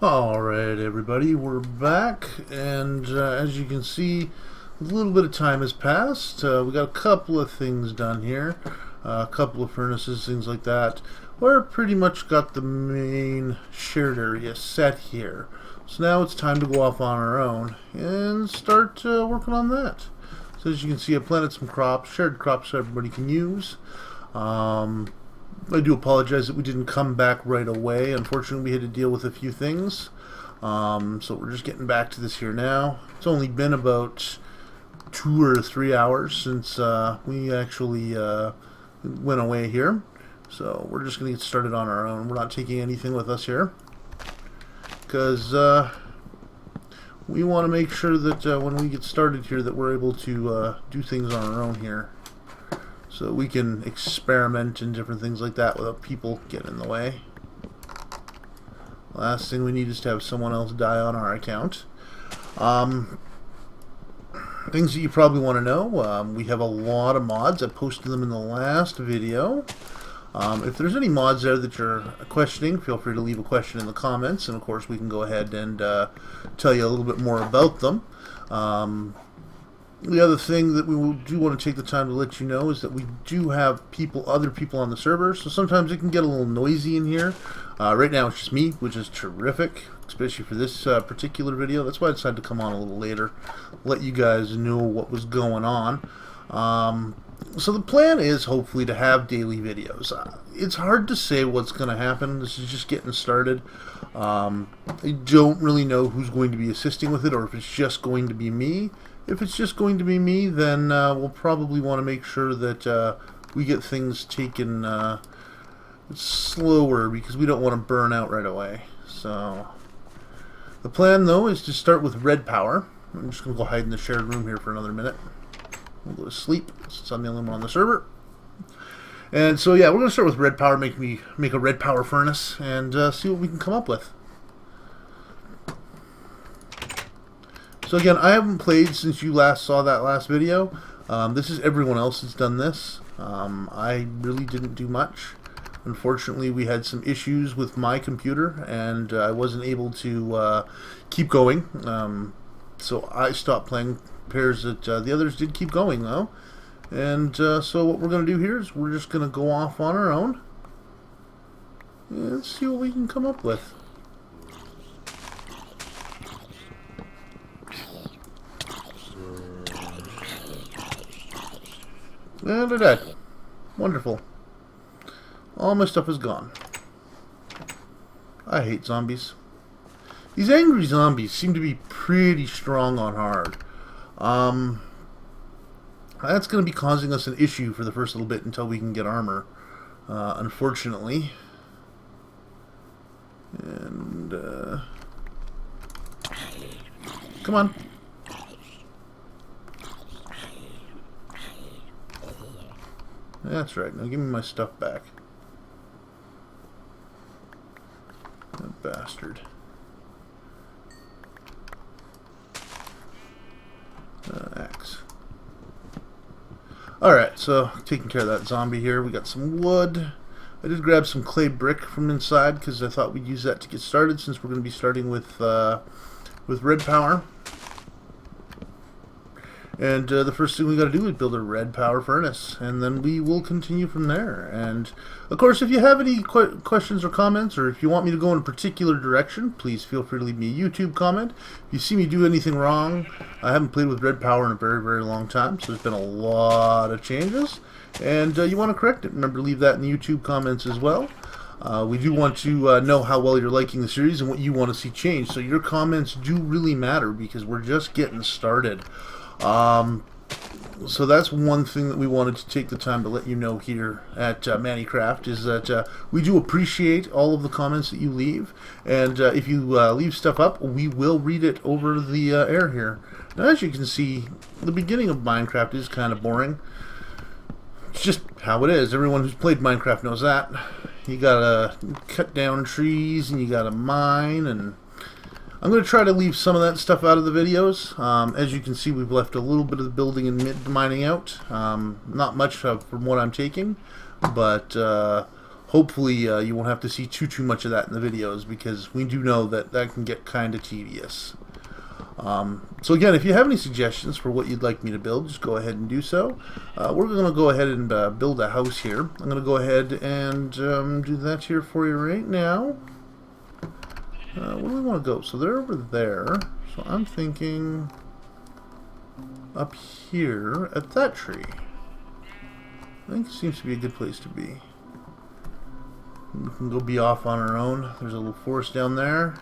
Alright everybody, we're back, and as you can see, a little bit of time has passed. We got a couple of things done here, a couple of furnaces, things like that. We're pretty much got the main shared area set here. So now it's time to go off on our own and start working on that. So as you can see, I planted some crops, shared crops so everybody can use. I do apologize that we didn't come back right away. Unfortunately, we had to deal with a few things. So we're just getting back to this here now. It's only been about 2 or 3 hours since we actually went away here. So we're just going to get started on our own. We're not taking anything with us here, because we want to make sure that when we get started here that we're able to do things on our own here. So we can experiment and different things like that without people getting in the way. Last thing we need is to have someone else die on our account. Things that you probably want to know. We have a lot of mods. I posted them in the last video. If there's any mods there that you're questioning, feel free to leave a question in the comments, and of course we can go ahead and tell you a little bit more about them. The other thing that we do want to take the time to let you know is that we do have other people on the server, so sometimes it can get a little noisy in here. Right now it's just me, which is terrific, especially for this particular video. That's why I decided to come on a little later, let you guys know what was going on. So the plan is hopefully to have daily videos. It's hard to say what's going to happen. This is just getting started. I don't really know who's going to be assisting with it, or if it's just going to be me. If it's just going to be me, then we'll probably want to make sure that we get things taken slower, because we don't want to burn out right away. So the plan, though, is to start with RedPower. I'm just going to go hide in the shared room here for another minute. We'll go to sleep since I'm the only one on the server. And so yeah, we're going to start with RedPower, make a RedPower furnace, and see what we can come up with. So again, I haven't played since you last saw that last video. This is everyone else that's done this. I really didn't do much. Unfortunately, we had some issues with my computer, and I wasn't able to keep going. So I stopped playing. Pairs that the others did keep going, though. And so what we're going to do here is we're just going to go off on our own and see what we can come up with. And they're dead. Wonderful. All my stuff is gone. I hate zombies. These angry zombies seem to be pretty strong on hard. That's going to be causing us an issue for the first little bit until we can get armor, unfortunately. And, come on. That's right. Now give me my stuff back. That bastard. Axe. Alright, so taking care of that zombie here. We got some wood. I did grab some clay brick from inside because I thought we'd use that to get started, since we're going to be starting with RedPower. And the first thing we got to do is build a RedPower furnace, and then we will continue from there. And of course, if you have any questions or comments, or if you want me to go in a particular direction, please feel free to leave me a YouTube comment. If you see me do anything wrong, I haven't played with RedPower in a very, very long time, so there's been a lot of changes, and you want to correct it. Remember to leave that in the YouTube comments as well. We do want to know how well you're liking the series and what you want to see change, so your comments do really matter, because we're just getting started. So that's one thing that we wanted to take the time to let you know here at ManniCraft, is that we do appreciate all of the comments that you leave, and if you leave stuff up, we will read it over the air here. Now, as you can see, the beginning of Minecraft is kind of boring. It's just how it is. Everyone who's played Minecraft knows that. You gotta cut down trees, and you gotta mine, and I'm going to try to leave some of that stuff out of the videos. As you can see, we've left a little bit of the building and mining out. Not much from what I'm taking, but hopefully you won't have to see too much of that in the videos, because we do know that that can get kind of tedious. So again, if you have any suggestions for what you'd like me to build, just go ahead and do so. We're going to go ahead and build a house here. I'm going to go ahead and do that here for you right now. Where do we want to go? So they're over there. So I'm thinking up here at that tree. I think it seems to be a good place to be. We can go be off on our own. There's a little forest down there.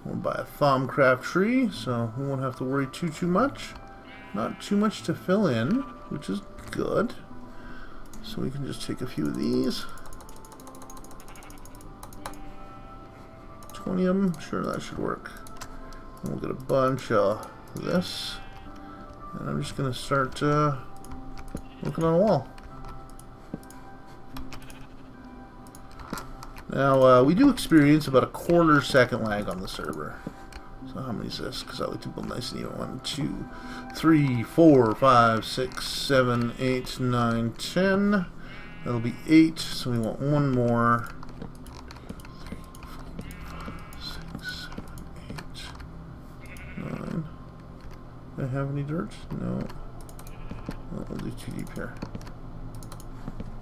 We'll buy a Thaumcraft tree, so we won't have to worry too much. Not too much to fill in, which is good. So we can just take a few of these. 20 of them, sure, that should work. And we'll get a bunch of this. And I'm just going to start working on a wall. Now, we do experience about a 1/4 second lag on the server. So how many is this? Because I like to build nice and even. 1, 2, 3, 4, 5, 6, 7, 8, 9, 10. That'll be 8, so we want one more. 6, 7, 8, 9. Do I have any dirt? No. Well, we'll do too deep here.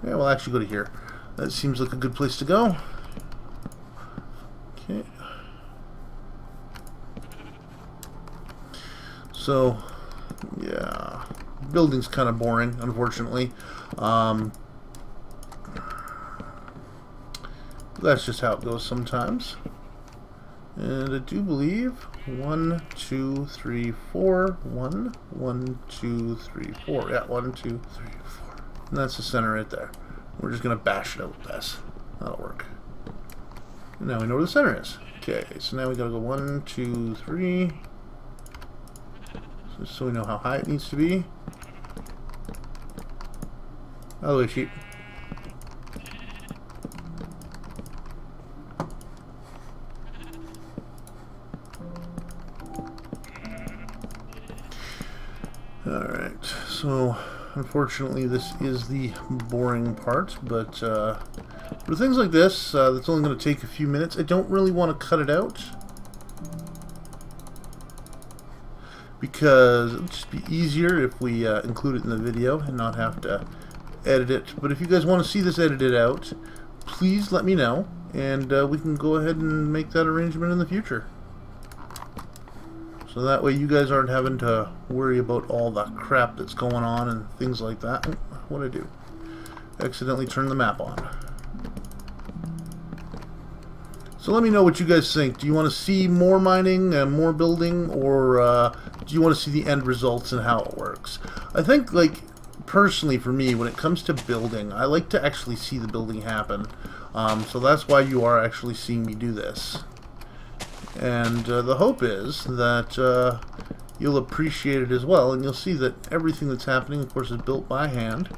Yeah, we'll actually go to here. That seems like a good place to go. Okay. So, yeah, building's kind of boring, unfortunately. That's just how it goes sometimes. And I do believe 1, 2, 3, 4. 1, 1, 2, 3, 4. Yeah, 1, 2, 3, 4. And that's the center right there. We're just going to bash it out with this. That'll work. And now we know where the center is. Okay, so now we got to go 1, 2, 3. Just so we know how high it needs to be. Out of the way, sheep. Alright, so unfortunately this is the boring part, but for things like this, that's only going to take a few minutes. I don't really want to cut it out, because it'll just be easier if we include it in the video and not have to edit it. But if you guys want to see this edited out, please let me know, and we can go ahead and make that arrangement in the future. So that way you guys aren't having to worry about all the crap that's going on and things like that. What'd I do? Accidentally turned the map on. So let me know what you guys think. Do you want to see more mining and more building, or do you want to see the end results and how it works? I think, like, personally for me, when it comes to building, I like to actually see the building happen. So that's why you are actually seeing me do this. And the hope is that you'll appreciate it as well, and you'll see that everything that's happening, of course, is built by hand.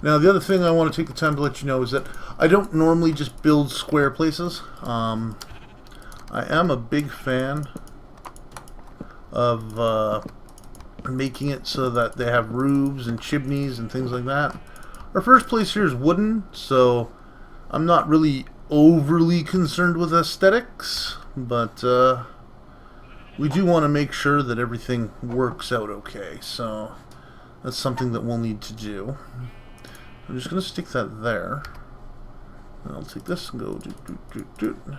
Now, the other thing I want to take the time to let you know is that I don't normally just build square places. I am a big fan of making it so that they have roofs and chimneys and things like that. Our first place here is wooden, so I'm not really overly concerned with aesthetics, but we do want to make sure that everything works out okay, so that's something that we'll need to do. I'm just going to stick that there. And I'll take this and go and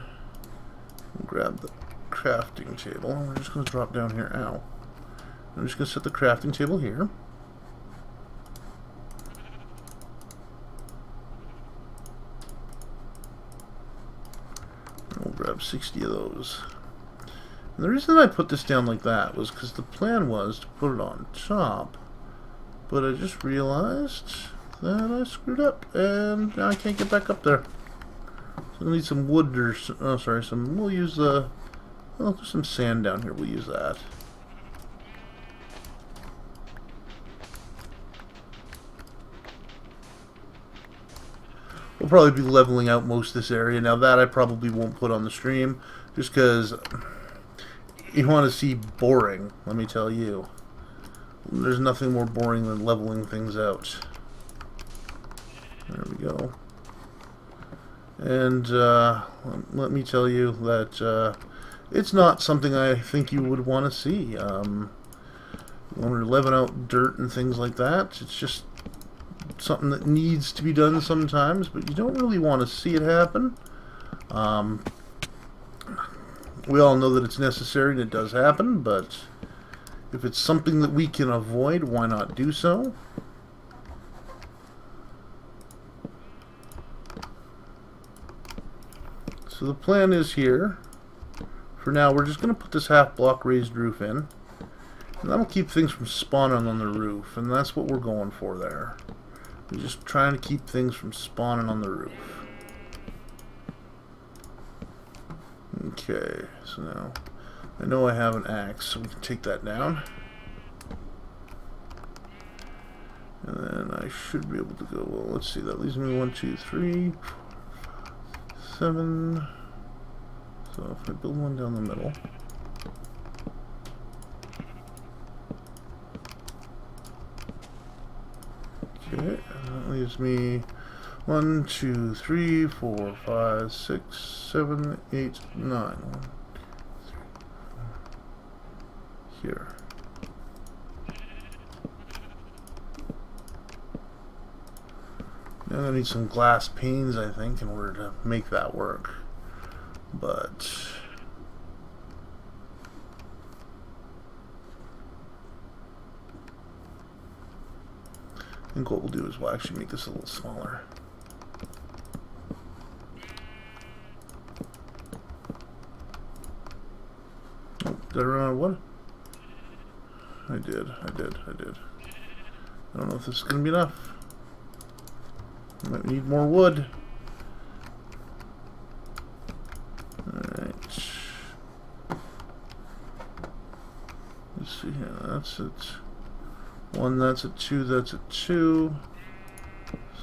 grab the crafting table. We're just going to drop down here. Ow. I'm just going to set the crafting table here. We'll grab 60 of those. And the reason I put this down like that was because the plan was to put it on top, but I just realized that I screwed up and now I can't get back up there. So I need some wood, or oh sorry, we'll use the, well, there's some sand down here, we'll use that. We'll probably be leveling out most of this area. Now that I probably won't put on the stream, just because you want to see boring, let me tell you. There's nothing more boring than leveling things out. There we go. And let me tell you that it's not something I think you would want to see. When we're leveling out dirt and things like that, it's just something that needs to be done sometimes, but you don't really want to see it happen. We all know that it's necessary and it does happen, but if it's something that we can avoid, why not do so? So the plan is here. For now, we're just going to put this half-block raised roof in. And that'll keep things from spawning on the roof. And that's what we're going for there. We're just trying to keep things from spawning on the roof. Okay, so now I know I have an axe, so we can take that down. And then I should be able to go, well, let's see, that leaves me 1, 2, 3, 4, 5, 7. So if I build one down the middle. Okay, that leaves me 1, 2, 3, 4, 5, 6, 7, 8, 9. 1, 3, 4. Here. Now I need some glass panes, I think, in order to make that work. But I think what we'll do is we'll actually make this a little smaller. Oh, did I run out of wood? I did. I don't know if this is going to be enough. I might need more wood. Alright. Let's see here. That's it. 1, that's a 2, that's a 2.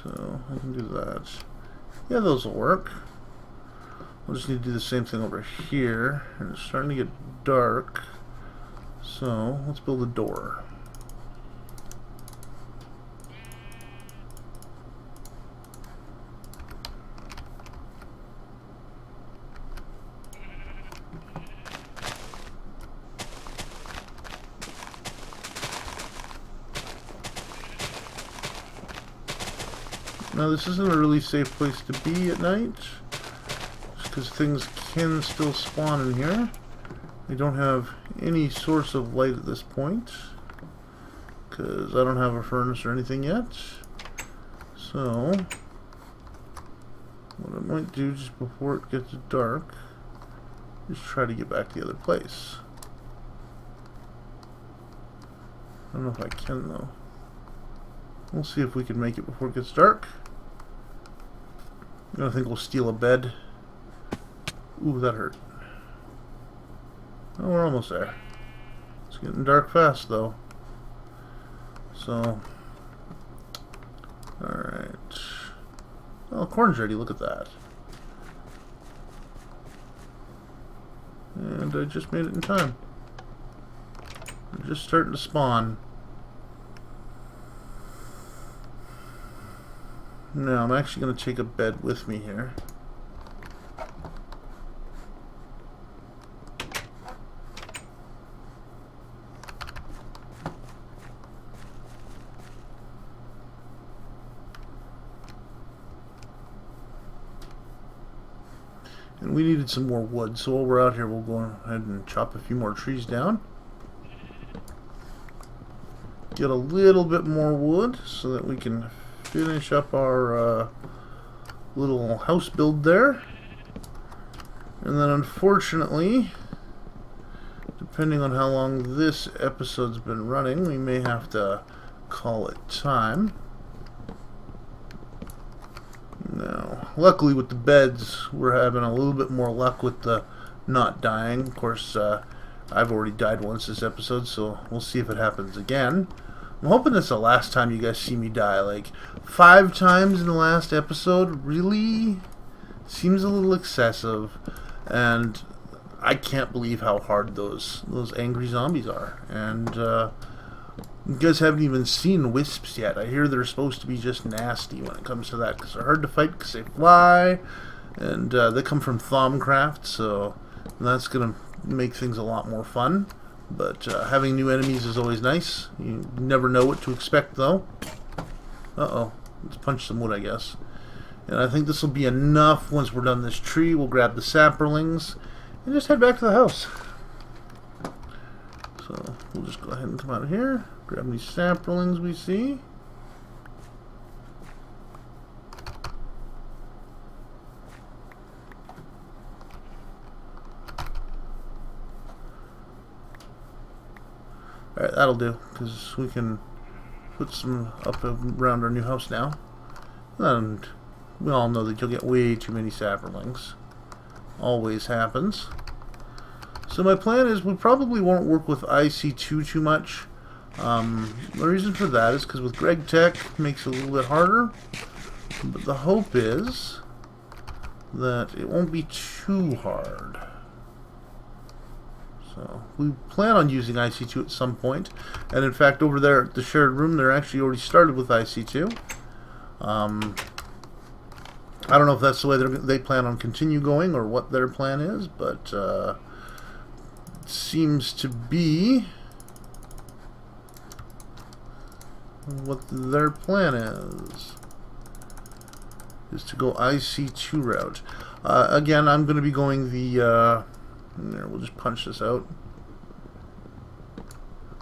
So I can do that. Yeah, those will work. We'll just need to do the same thing over here. And it's starting to get dark. So let's build a door. Now this isn't a really safe place to be at night, just because things can still spawn in here. We don't have any source of light at this point, because I don't have a furnace or anything yet. So, what I might do just before it gets dark is try to get back to the other place. I don't know if I can though. We'll see if we can make it before it gets dark. I think we'll steal a bed. Ooh, that hurt. Oh, we're almost there. It's getting dark fast, though. So, alright. Oh, corn's ready. Look at that. And I just made it in time. They're just starting to spawn. Now, I'm actually going to take a bed with me here. And we needed some more wood, so while we're out here, we'll go ahead and chop a few more trees down. Get a little bit more wood so that we can finish up our little house build there. And then unfortunately, depending on how long this episode's been running, we may have to call it time. Now, luckily with the beds, we're having a little bit more luck with the not dying. Of course, I've already died once this episode, so we'll see if it happens again. I'm hoping this is the last time you guys see me die. Like, 5 times in the last episode really seems a little excessive, and I can't believe how hard those angry zombies are. And You guys haven't even seen wisps yet. I hear they're supposed to be just nasty when it comes to that, because they're hard to fight because they fly, and they come from Thaumcraft, so that's going to make things a lot more fun. But having new enemies is always nice. You never know what to expect, though. Uh-oh. Let's punch some wood, I guess. And I think this will be enough. Once we're done this tree, we'll grab the sapperlings and just head back to the house. So we'll just go ahead and come out of here, grab these sapperlings we see. Alright, that'll do, because we can put some up around our new house now. And we all know that you'll get way too many sapperlings. Always happens. So my plan is we probably won't work with IC2 too much. The reason for that is because with Greg Tech it makes it a little bit harder. But the hope is that it won't be too hard. So we plan on using IC2 at some point. And in fact, over there at the shared room, they're actually already started with IC2. I don't know if that's the way they plan on continue going or what their plan is, but it seems to be what their plan is to go IC2 route. Again, I'm going to be going the there, we'll just punch this out.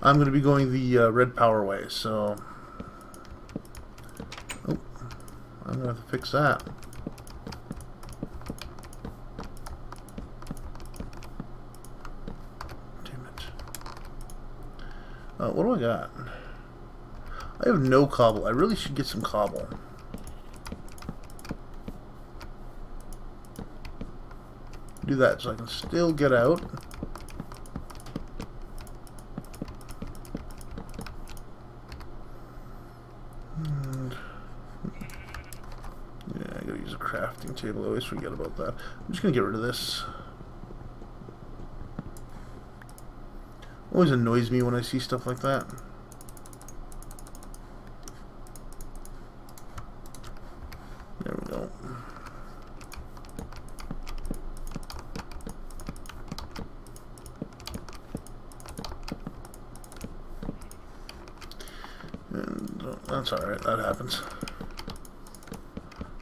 I'm going to be going the RedPower way, so oh, I'm going to have to fix that. Damn it. What do I got? I have no cobble. I really should get some cobble. Do that so I can still get out. And yeah, I gotta use a crafting table. I always forget about that. I'm just gonna get rid of this. Always annoys me when I see stuff like that. There we go. And that's alright, that happens.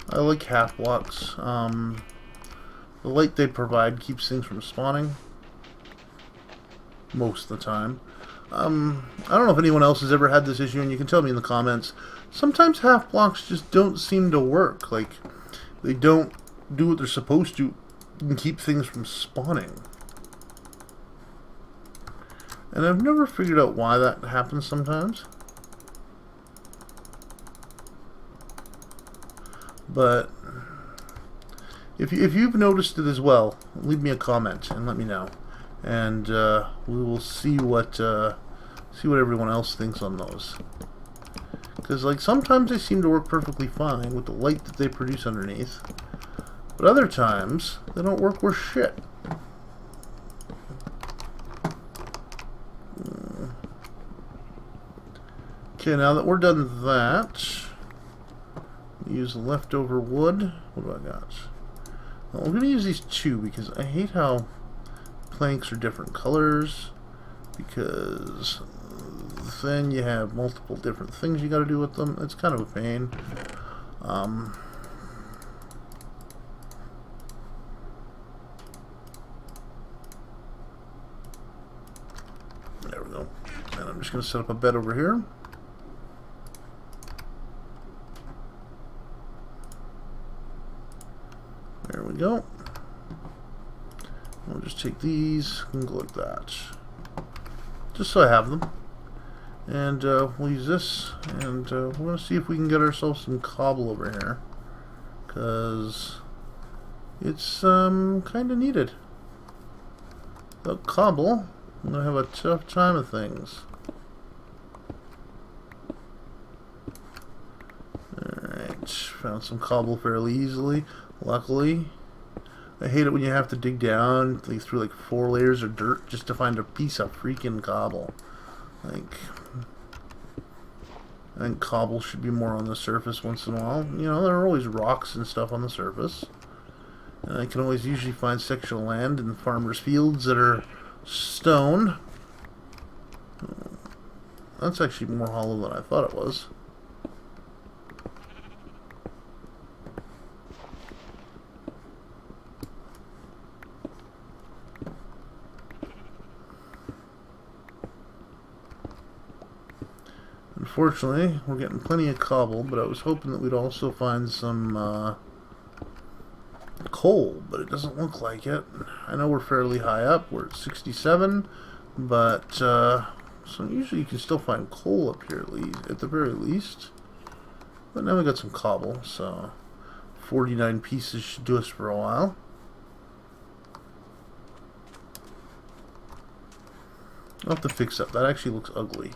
I like half blocks. The light they provide keeps things from spawning. Most of the time. I don't know if anyone else has ever had this issue, and you can tell me in the comments. Sometimes half blocks just don't seem to work. Like, they don't do what they're supposed to and keep things from spawning. And I've never figured out why that happens sometimes. But if you've noticed it as well, leave me a comment and let me know, and we will see what everyone else thinks on those. Because like sometimes they seem to work perfectly fine with the light that they produce underneath, but other times they don't work worth shit. Okay, now that we're done with that, use the leftover wood. What do I got? Well, I'm going to use these two because I hate how planks are different colors, because then you have multiple different things you got to do with them. It's kind of a pain. There we go. And I'm just going to set up a bed over here. There we go. We'll just take these and go like that. Just so I have them. And we'll use this, and we're going to see if we can get ourselves some cobble over here. Because it's kind of needed. Without cobble, I'm going to have a tough time of things. Alright, found some cobble fairly easily, luckily. I hate it when you have to dig down through like 4 layers of dirt just to find a piece of freaking cobble. Like, I think cobble should be more on the surface once in a while. You know, there are always rocks and stuff on the surface. And I can always usually find sectional land in farmers' fields that are stone. That's actually more hollow than I thought it was. Unfortunately, we're getting plenty of cobble, but I was hoping that we'd also find some coal, but it doesn't look like it. I know we're fairly high up. We're at 67, but so usually you can still find coal up here at the very least. But now we got some cobble, so 49 pieces should do us for a while. I'll have to fix that. That actually looks ugly.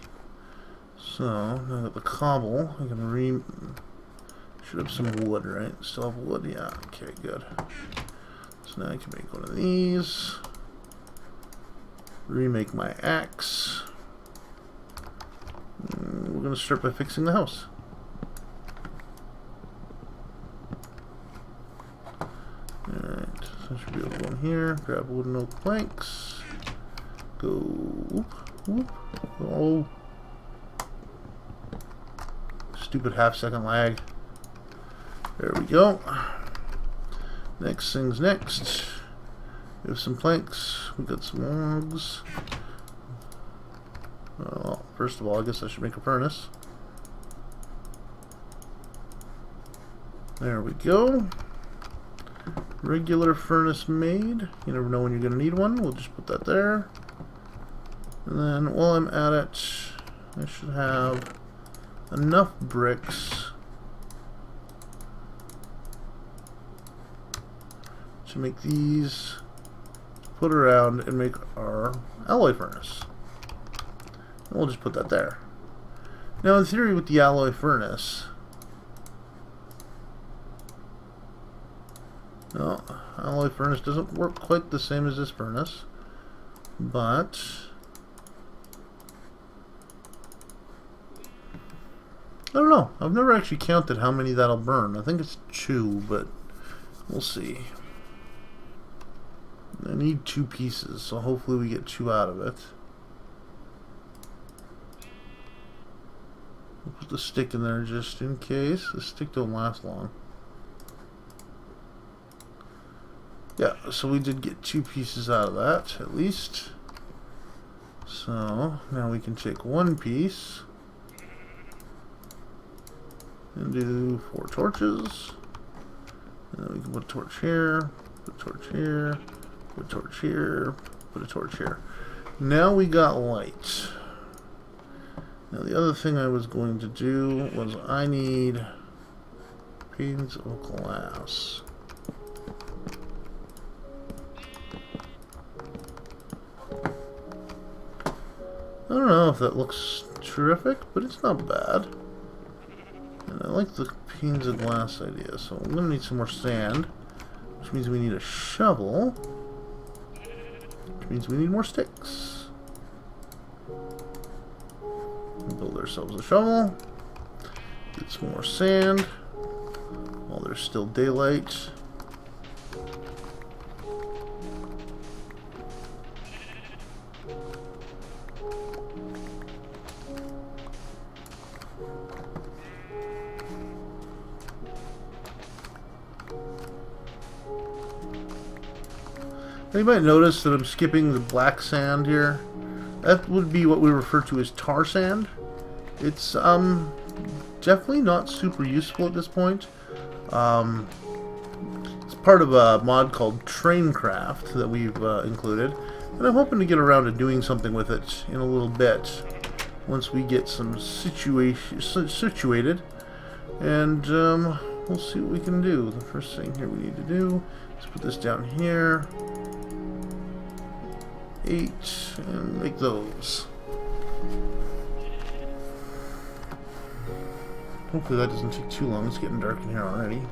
So, now that the cobble, I can should have some wood, right? Still have wood? Yeah, okay, good. So now I can make one of these. Remake my axe. We're going to start by fixing the house. Alright, so I should be able to go in here, grab wooden oak planks. Go, whoop, whoop, oh. Stupid half-second lag. There we go. Next thing's next. We have some planks. We got some logs. Well, first of all, I guess I should make a furnace. There we go. Regular furnace made. You never know when you're going to need one. We'll just put that there. And then while I'm at it, I should have enough bricks to make these, put around and make our alloy furnace. And we'll just put that there. Now in theory with the alloy furnace, no, alloy furnace doesn't work quite the same as this furnace, but I don't know. I've never actually counted how many that'll burn. I think it's 2, but we'll see. I need 2 pieces, so hopefully we get 2 out of it. We'll put the stick in there just in case. The stick don't last long. Yeah, so we did get 2 pieces out of that, at least. So, now we can take 1 piece and do 4 torches. And then we can put a torch here, put a torch here, put a torch here, put a torch here. Now we got light. Now the other thing I was going to do was I need panes of glass. I don't know if that looks terrific, but it's not bad. And I like the panes of glass idea, so I'm going to need some more sand, which means we need a shovel, which means we need more sticks. Build ourselves a shovel, get some more sand while there's still daylight. You might notice that I'm skipping the black sand here. That would be what we refer to as tar sand. It's definitely not super useful at this point. It's part of a mod called Traincraft that we've included, and I'm hoping to get around to doing something with it in a little bit once we get some situated, and we'll see what we can do. The first thing here we need to do is put this down here. 8, and make those. Hopefully that doesn't take too long. It's getting dark in here already.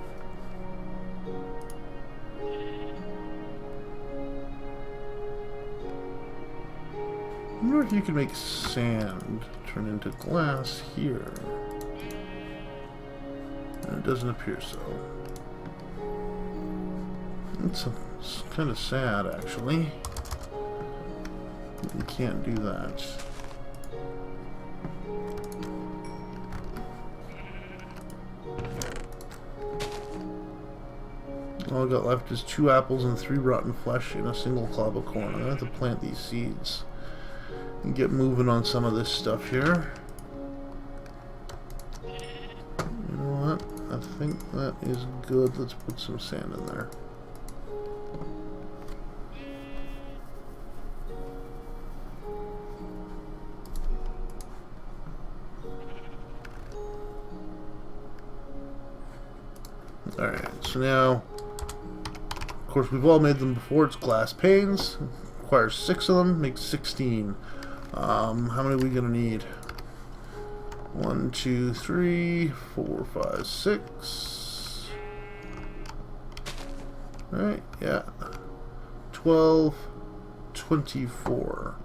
I wonder if you can make sand turn into glass here. It doesn't appear so. It's kind of sad, actually. You can't do that. All I got left is 2 apples and 3 rotten flesh in a single club of corn. I'm gonna have to plant these seeds and get moving on some of this stuff here. You know what? I think that is good. Let's put some sand in there. Alright, so now, of course, we've all made them before. It's glass panes. Requires 6 of them, makes 16. How many are we going to need? 1, 2, 3, 4, 5, 6. Alright, yeah. 12, 24.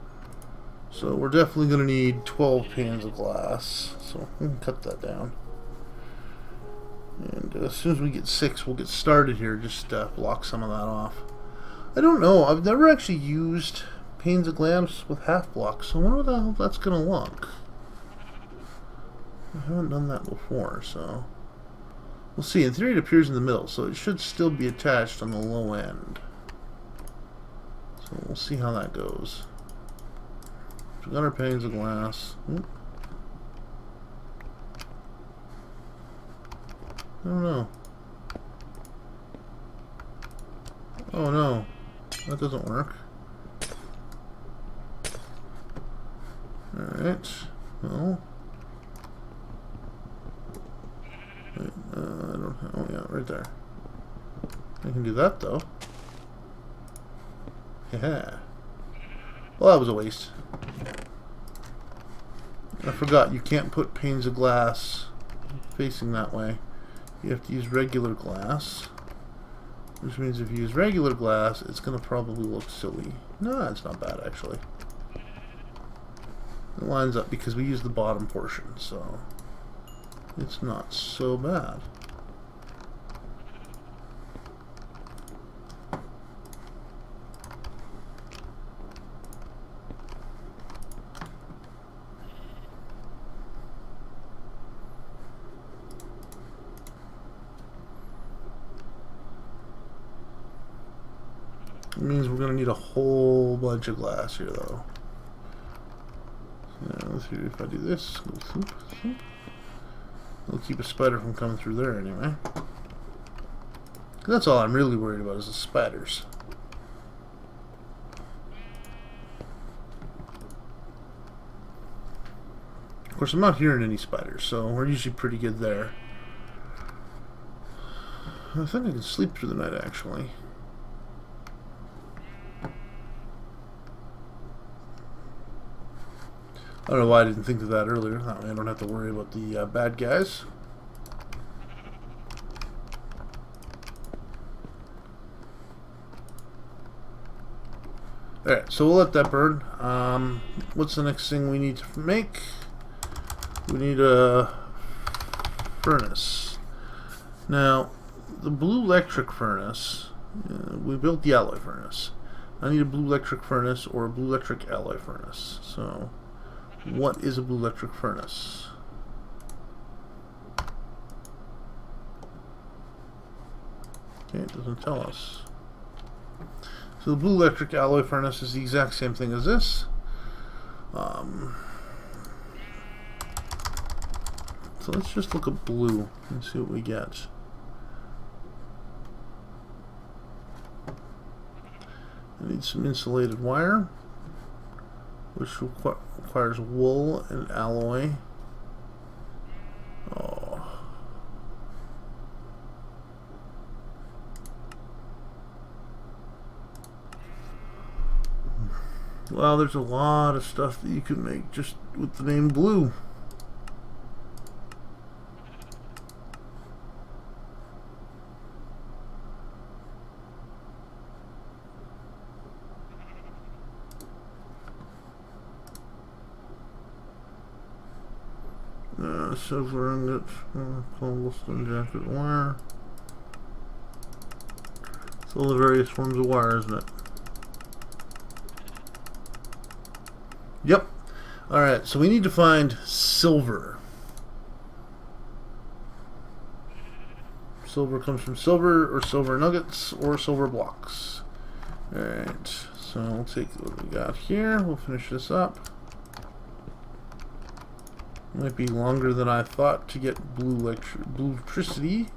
So we're definitely going to need 12 panes of glass. So we can cut that down. And as soon as we get 6, we'll get started here. Just block some of that off. I don't know. I've never actually used panes of glass with half blocks, so I wonder how that's going to look. I haven't done that before, so we'll see. In theory, it appears in the middle, so it should still be attached on the low end. So we'll see how that goes. We've got our panes of glass. Oop. I don't know. Oh no, that doesn't work. Alright, well. Wait, I don't have, oh yeah, right there. I can do that though. Yeah. Well, that was a waste. I forgot, you can't put panes of glass facing that way. You have to use regular glass, which means if you use regular glass, it's going to probably look silly. No, it's not bad actually. It lines up because we use the bottom portion, so it's not so bad. It means we're going to need a whole bunch of glass here, though. So now, let's see if I do this. Go throop, throop. It'll keep a spider from coming through there anyway. That's all I'm really worried about is the spiders. Of course, I'm not hearing any spiders, so we're usually pretty good there. I think I can sleep through the night, actually. I don't know why I didn't think of that earlier. That way I don't have to worry about the bad guys. Alright, so we'll let that burn. What's the next thing we need to make? We need a furnace. Now, the blue electric furnace, we built the alloy furnace. I need a blue electric furnace or a blue electric alloy furnace. So, what is a blue electric furnace? Okay, it doesn't tell us. So the blue electric alloy furnace is the exact same thing as this. So let's just look at blue and see what we get. I need some insulated wire, which requires wool and alloy. Oh. Well, there's a lot of stuff that you can make just with the name blue. silver ingot, cobblestone jacket wire. It's all the various forms of wire, isn't it? Yep. Alright, so we need to find silver. Silver comes from silver, or silver nuggets, or silver blocks. Alright, so we'll take what we got here. We'll finish this up. Might be longer than I thought to get blue electricity,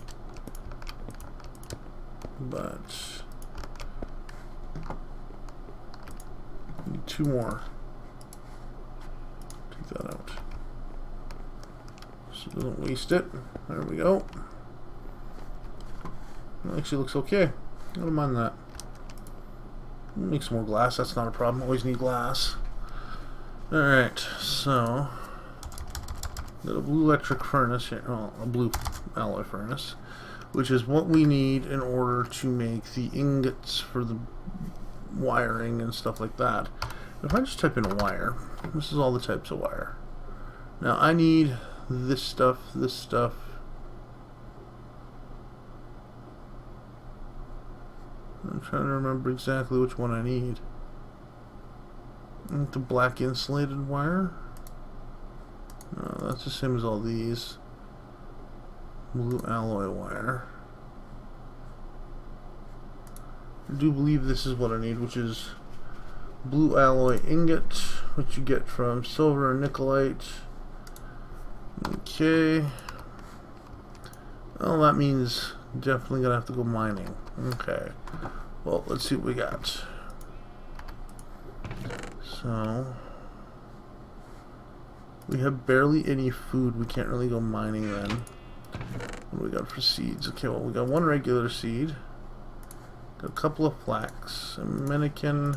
but need 2 more. Take that out so it doesn't waste it. There we go. It actually looks okay. I don't mind that. Make some more glass. That's not a problem. Always need glass. All right, so. Got a blue electric furnace here, well, a blue alloy furnace, which is what we need in order to make the ingots for the wiring and stuff like that. If I just type in wire, this is all the types of wire. Now I need this stuff, this stuff. I'm trying to remember exactly which one I need. The black insulated wire. No, that's the same as all these. Blue alloy wire. I do believe this is what I need, which is blue alloy ingot, which you get from silver and nickelite. Okay. Well, that means definitely gonna have to go mining. Okay. Well, let's see what we got. So we have barely any food. We can't really go mining then. What do we got for seeds? Okay, well, we got 1 regular seed. Got a couple of flax, a mannequin,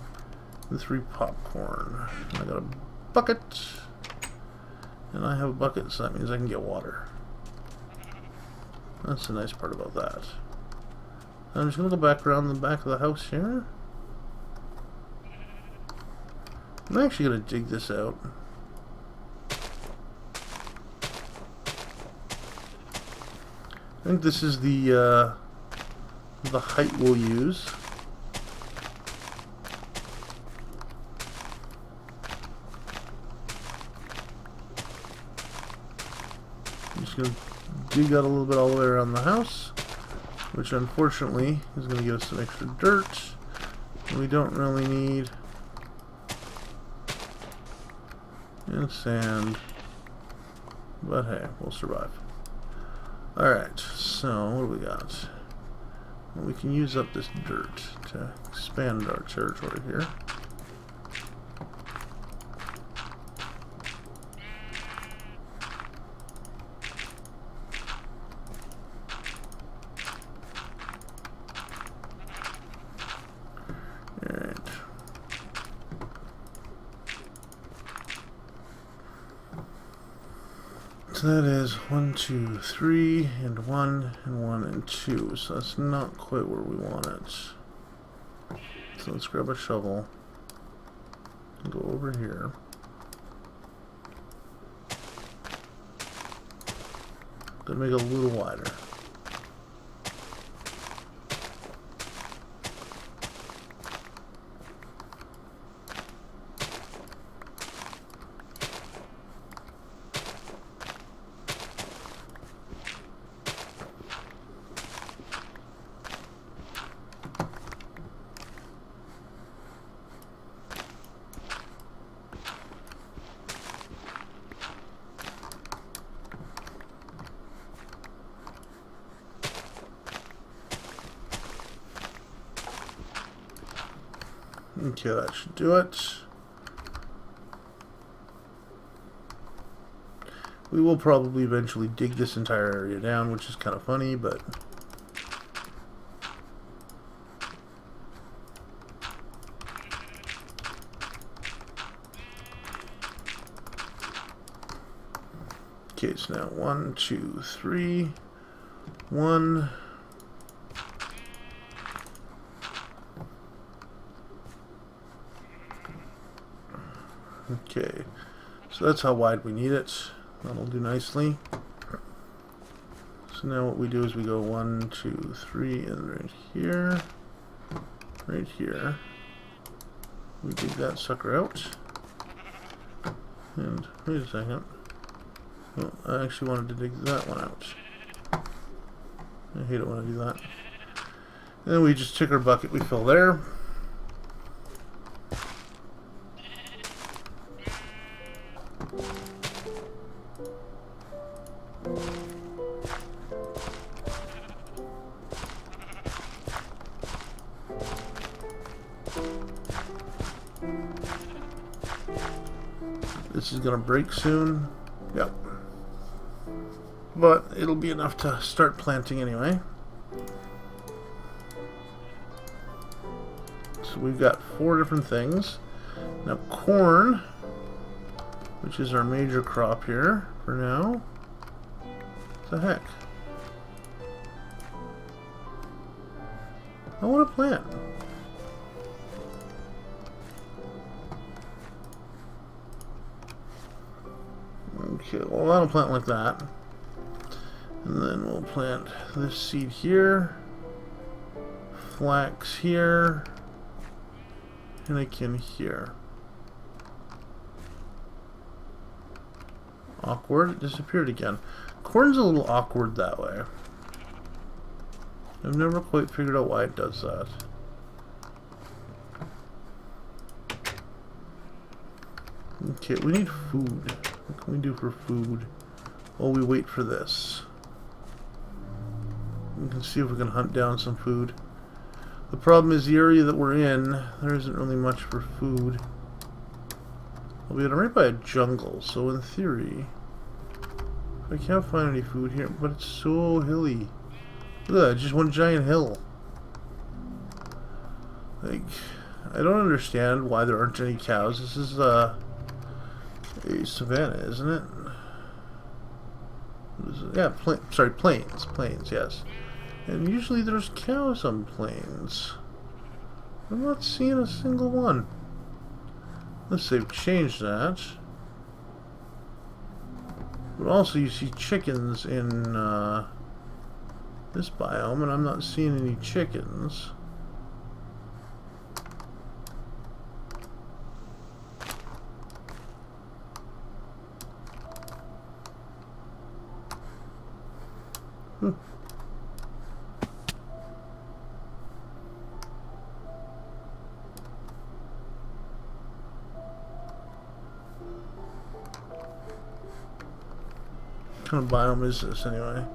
and 3 popcorn. I got a bucket. And I have a bucket, so that means I can get water. That's the nice part about that. I'm just going to go back around the back of the house here. I'm actually going to dig this out. I think this is the height we'll use. I'm just going to dig out a little bit all the way around the house, which unfortunately is going to give us some extra dirt. And we don't really need and sand, but hey, we'll survive. Alright, so what do we got? Well, we can use up this dirt to expand our territory here. Alright. So that is 1, 2, 3, and 1, and 1, and 2. So that's not quite where we want it. So let's grab a shovel and go over here. Gonna make it a little wider. Okay, that should do it. We will probably eventually dig this entire area down, which is kind of funny, but okay, so now 1, 2, 3, 1. Okay, so that's how wide we need it. That'll do nicely. So now what we do is we go 1, 2, 3, and right here. Right here. We dig that sucker out. And wait a second. Oh, I actually wanted to dig that one out. I hate it when I do that. And then we just take our bucket, we fill there. This is gonna break soon. Yep. But it'll be enough to start planting anyway. So we've got 4 different things. Now corn, which is our major crop here for now. What the heck? I want to plant. Okay, well that'll plant like that. And then we'll plant this seed here, flax here, Anakin here. Awkward, it disappeared again. Corn's a little awkward that way. I've never quite figured out why it does that. Okay, we need food. What can we do for food while we wait for this? We can see if we can hunt down some food. The problem is the area that we're in, there isn't really much for food. We're right by a jungle, so in theory, I can't find any food here, but it's so hilly. Look at that, just one giant hill. Like, I don't understand why there aren't any cows. This is a savanna, isn't it? What is it? Yeah, plains. Plains, yes. And usually there's cows on plains. I'm not seeing a single one. Unless they've changed that. But also you see chickens in this biome, and I'm not seeing any chickens. What kind of biome is this anyway?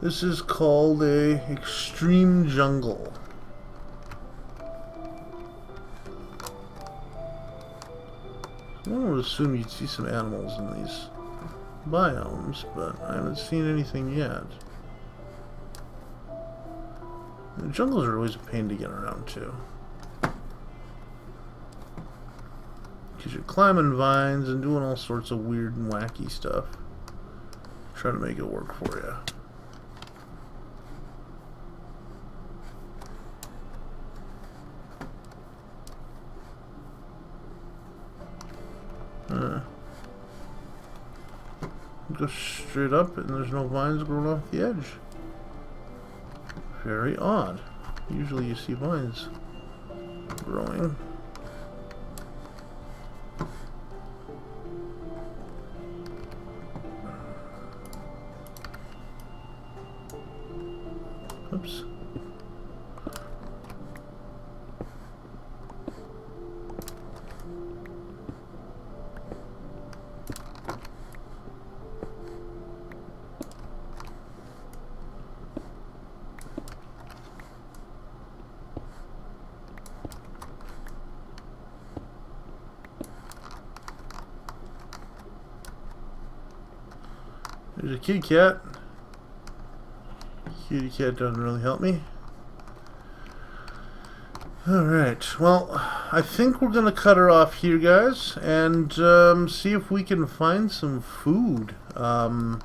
This is called a extreme jungle. I would assume you'd see some animals in these biomes, but I haven't seen anything yet. The jungles are always a pain to get around to, because you're climbing vines and doing all sorts of weird and wacky stuff. Try to make it work for you. Go straight up and there's no vines growing off the edge. Very odd. Usually you see vines growing. Oops. There's a kitty cat. Kitty cat doesn't really help me. Alright, well, I think we're going to cut her off here, guys, and see if we can find some food. Yeah,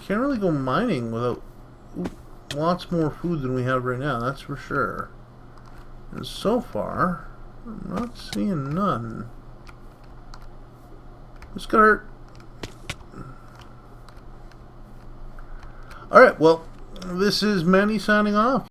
can't really go mining without lots more food than we have right now, that's for sure. And so far, I'm not seeing none. This got hurt. All right, well, this is Manny signing off.